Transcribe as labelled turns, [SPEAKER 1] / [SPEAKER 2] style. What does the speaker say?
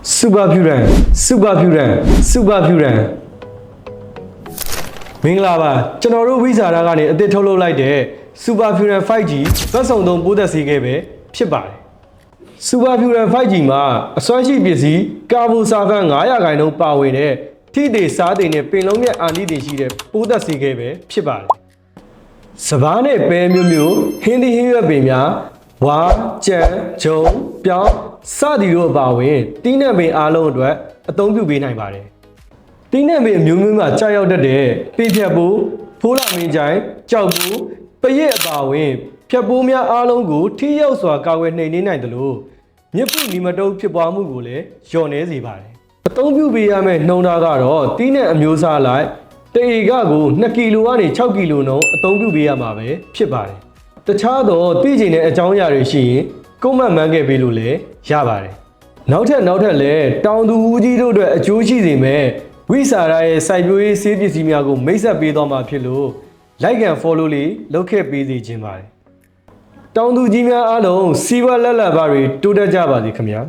[SPEAKER 1] Super Purant Super Purant Super Purant မင်္ဂလာပါကျွန်တော်တို့ဝိဇာရာကနေအသစ်ထုတ်လုပ်လိုက်တဲ့ Super Purant 5G ဘတ်စုံသုံးပိုးသက်စေခဲ့ပဲဖြစ်ပါတယ် Super Purant 5G မှာအစွမ်းရှိပစ္စည်းကာဗိုဆာဖန်900%ပါဝင်တဲ့ထိသေးစားတဲ့နဲ့ပင်လုံးမြတ်အာနိသင်ရှိတဲ့ပိုးသက်စေခဲ့ပဲဖြစ်ပါတယ်စပားနဲ့ပဲမျိုးမျိုးဟင်းသီးဟင်းရွက်ပင်များဝါကြံဂျုံပြောင်းစသည်တို့အပါအဝင်တီးနှံပင်အားလုံးအတွက်အသုံးပြုပေးနိုင်ပါတယ်တီးနှံပင်အမျိုးမျိုးမှာကြာရောက်တတ်တဲ့ပေဖြတ်ပိုးဖိုးလာမင်းချိုင်ကြောက်ပိုးပရစ်အပါအဝင်ဖြတ်ပိုးများအားလုံးကိုထိရောက်စွာကာကွယ်နှိမ်နင်းနိုင်သလိုမြစ်ပုနီမတုပ်ဖြစ်ပွားမှုကိုလည်းလျော့နည်းစေပါတယ်အသုံးပြုပေးရမယ့်နှုန်းထားကတော့တီးနှံအမျိုးအစားလိုက်တဧကကို2ကီလိုကနေ6ကီလိုနှုန်းအသုံးပြုပေးရမှာပဲဖြစ်ပါတယ်တခြားသောသိကျင်တဲ့အကြောင်းအရာတွေရှိရင်ကုန်းမှတ်မှန်းခဲ့ပေးလို့လည်းရပါတယ်နောက်ထပ်လည်းတောင်သူဦးကြီးတို့အတွက်အကျိုးရှိစေမယ့်ဝိစာရရဲ့စိုက်ပျိုးရေးဆေးပစ္စည်းများကိုမိတ်ဆက်ပေးသွားမှာဖြစ်လို့ like and follow လေးလုပ်ခဲ့ပေးစီခြင်းပါတယ်တောင်သူကြီးများအားလုံးစီးပွားလက်လတ်ပါတွေတိုးတက်ကြပါစေခင်ဗျာ